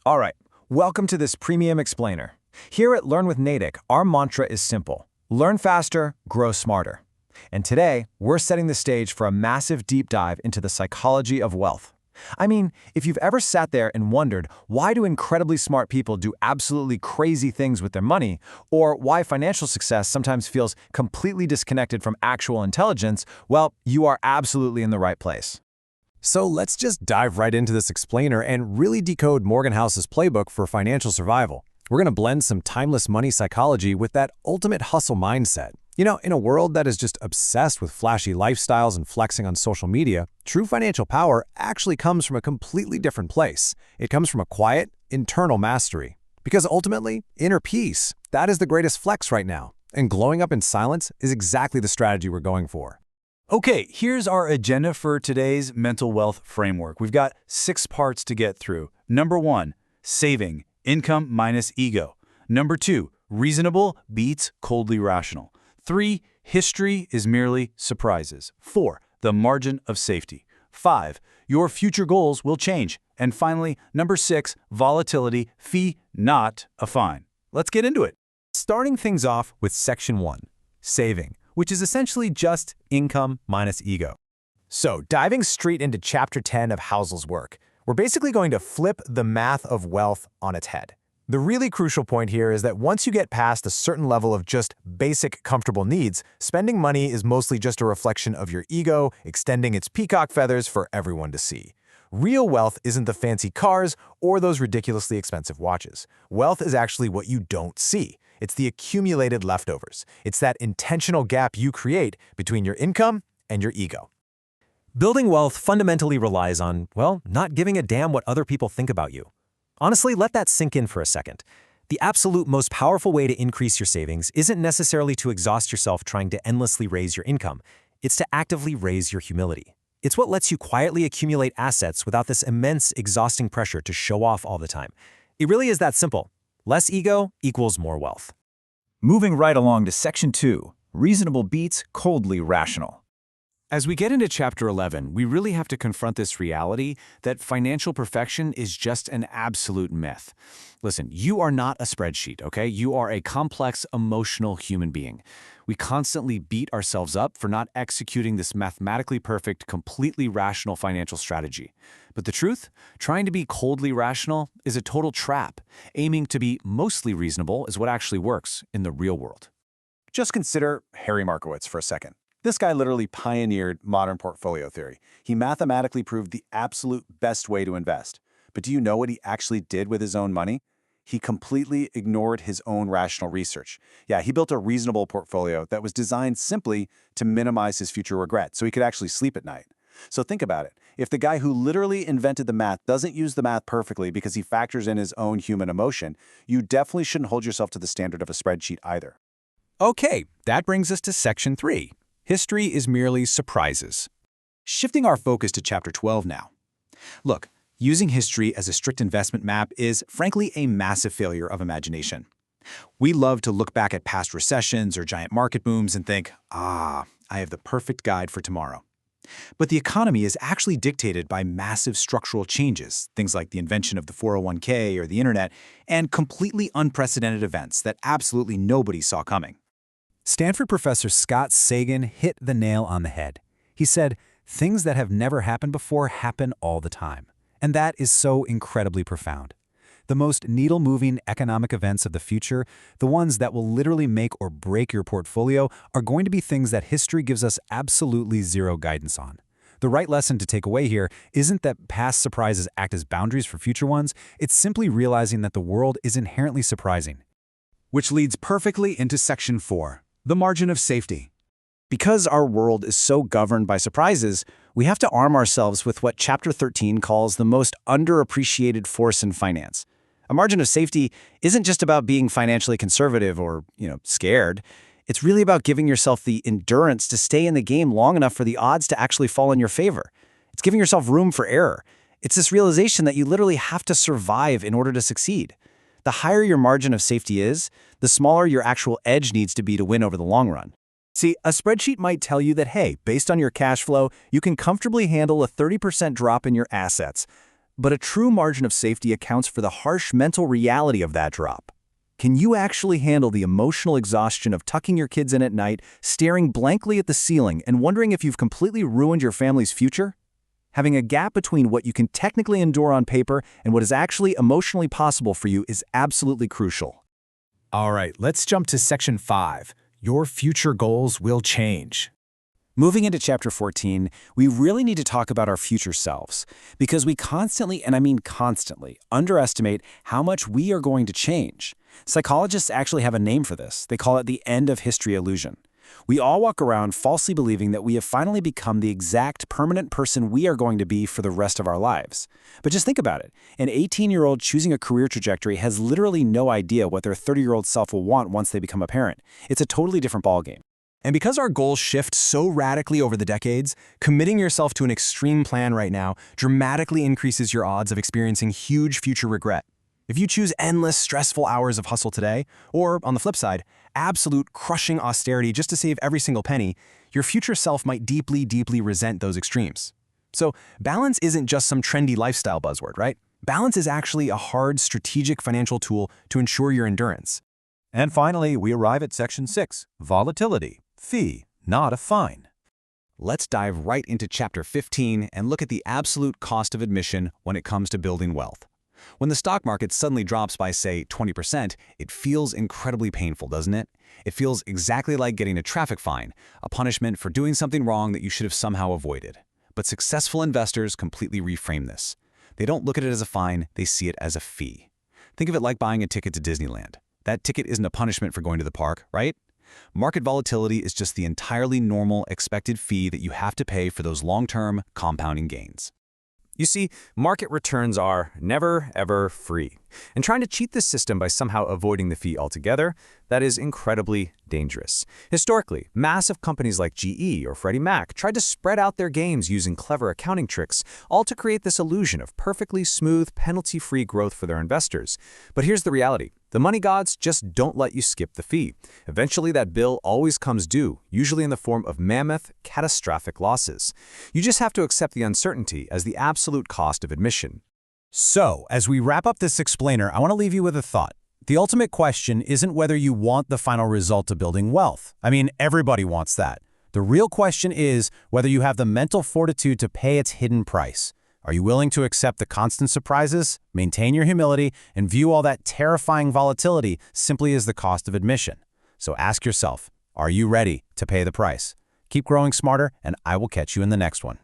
All right, welcome to this Premium Explainer. Here at Learn with Natick, our mantra is simple. Learn faster, grow smarter. And today, we're setting the stage for a massive deep dive into the psychology of wealth. I mean, if you've ever sat there and wondered why do incredibly smart people do absolutely crazy things with their money, or why financial success sometimes feels completely disconnected from actual intelligence, well, you are absolutely in the right place. So let's just dive right into this explainer and really decode Morgan Housel's playbook for financial survival. We're going to blend some timeless money psychology with that ultimate hustle mindset. You know, in a world that is just obsessed with flashy lifestyles and flexing on social media, true financial power actually comes from a completely different place. It comes from a quiet, internal mastery. Because ultimately, inner peace, that is the greatest flex right now. And glowing up in silence is exactly the strategy we're going for. Okay, here's our agenda for today's mental wealth framework. We've got 6 parts to get through. Number 1, saving, income minus ego. Number 2, reasonable beats coldly rational. 3, history is merely surprises. 4, the margin of safety. 5, your future goals will change. And finally, number 6, volatility, fee, not a fine. Let's get into it. Starting things off with Section 1, saving, which is essentially just income minus ego. So, diving straight into Chapter 10 of Housel's work, we're basically going to flip the math of wealth on its head. The really crucial point here is that once you get past a certain level of just basic comfortable needs, spending money is mostly just a reflection of your ego, extending its peacock feathers for everyone to see. Real wealth isn't the fancy cars or those ridiculously expensive watches. Wealth is actually what you don't see. It's the accumulated leftovers. It's that intentional gap you create between your income and your ego. Building wealth fundamentally relies on, well, not giving a damn what other people think about you. Honestly, let that sink in for a second. The absolute most powerful way to increase your savings isn't necessarily to exhaust yourself trying to endlessly raise your income. It's to actively raise your humility. It's what lets you quietly accumulate assets without this immense, exhausting pressure to show off all the time. It really is that simple. Less ego equals more wealth. Moving right along to Section 2, reasonable beats coldly rational. As we get into Chapter 11, we really have to confront this reality that financial perfection is just an absolute myth. Listen, you are not a spreadsheet, okay? You are a complex, emotional human being. We constantly beat ourselves up for not executing this mathematically perfect, completely rational financial strategy. But the truth, trying to be coldly rational is a total trap. Aiming to be mostly reasonable is what actually works in the real world. Just consider Harry Markowitz for a second. This guy literally pioneered modern portfolio theory. He mathematically proved the absolute best way to invest. But do you know what he actually did with his own money? He completely ignored his own rational research. Yeah, he built a reasonable portfolio that was designed simply to minimize his future regret so he could actually sleep at night. So think about it. If the guy who literally invented the math doesn't use the math perfectly because he factors in his own human emotion, you definitely shouldn't hold yourself to the standard of a spreadsheet either. Okay, that brings us to Section 3. History is merely surprises. Shifting our focus to Chapter 12 now. Look, using history as a strict investment map is, frankly, a massive failure of imagination. We love to look back at past recessions or giant market booms and think, I have the perfect guide for tomorrow. But the economy is actually dictated by massive structural changes, things like the invention of the 401k or the internet, and completely unprecedented events that absolutely nobody saw coming. Stanford professor Scott Sagan hit the nail on the head. He said, things that have never happened before happen all the time. And that is so incredibly profound. The most needle-moving economic events of the future, the ones that will literally make or break your portfolio, are going to be things that history gives us absolutely zero guidance on. The right lesson to take away here isn't that past surprises act as boundaries for future ones, it's simply realizing that the world is inherently surprising. Which leads perfectly into Section 4, the margin of safety. Because our world is so governed by surprises, we have to arm ourselves with what Chapter 13 calls the most underappreciated force in finance. A margin of safety isn't just about being financially conservative or, scared. It's really about giving yourself the endurance to stay in the game long enough for the odds to actually fall in your favor. It's giving yourself room for error. It's this realization that you literally have to survive in order to succeed. The higher your margin of safety is, the smaller your actual edge needs to be to win over the long run. See, a spreadsheet might tell you that, hey, based on your cash flow, you can comfortably handle a 30% drop in your assets. But a true margin of safety accounts for the harsh mental reality of that drop. Can you actually handle the emotional exhaustion of tucking your kids in at night, staring blankly at the ceiling, and wondering if you've completely ruined your family's future? Having a gap between what you can technically endure on paper and what is actually emotionally possible for you is absolutely crucial. All right, let's jump to Section 5. Your future goals will change. Moving into Chapter 14, we really need to talk about our future selves, because we constantly, and I mean constantly, underestimate how much we are going to change. Psychologists actually have a name for this. They call it the end of history illusion. We all walk around falsely believing that we have finally become the exact permanent person we are going to be for the rest of our lives. But just think about it. An 18-year-old choosing a career trajectory has literally no idea what their 30-year-old self will want once they become a parent. It's a totally different ballgame. And because our goals shift so radically over the decades, committing yourself to an extreme plan right now dramatically increases your odds of experiencing huge future regret. If you choose endless, stressful hours of hustle today, or, on the flip side, absolute crushing austerity just to save every single penny, your future self might deeply, deeply resent those extremes. So, balance isn't just some trendy lifestyle buzzword, right? Balance is actually a hard, strategic financial tool to ensure your endurance. And finally, we arrive at Section 6, Volatility. Fee, not a fine. Let's dive right into Chapter 15 and look at the absolute cost of admission when it comes to building wealth. When the stock market suddenly drops by, say, 20%, it feels incredibly painful, doesn't it? It feels exactly like getting a traffic fine, a punishment for doing something wrong that you should have somehow avoided. But successful investors completely reframe this. They don't look at it as a fine, they see it as a fee. Think of it like buying a ticket to Disneyland. That ticket isn't a punishment for going to the park, right? Market volatility is just the entirely normal, expected fee that you have to pay for those long-term, compounding gains. You see, market returns are never, ever free. And trying to cheat this system by somehow avoiding the fee altogether, that is incredibly dangerous. Historically, massive companies like GE or Freddie Mac tried to spread out their gains using clever accounting tricks, all to create this illusion of perfectly smooth, penalty-free growth for their investors. But here's the reality. The money gods just don't let you skip the fee. Eventually, that bill always comes due, usually in the form of mammoth, catastrophic losses. You just have to accept the uncertainty as the absolute cost of admission. So, as we wrap up this explainer, I want to leave you with a thought. The ultimate question isn't whether you want the final result of building wealth. I mean, everybody wants that. The real question is whether you have the mental fortitude to pay its hidden price. Are you willing to accept the constant surprises, maintain your humility, and view all that terrifying volatility simply as the cost of admission? So ask yourself, are you ready to pay the price? Keep growing smarter, and I will catch you in the next one.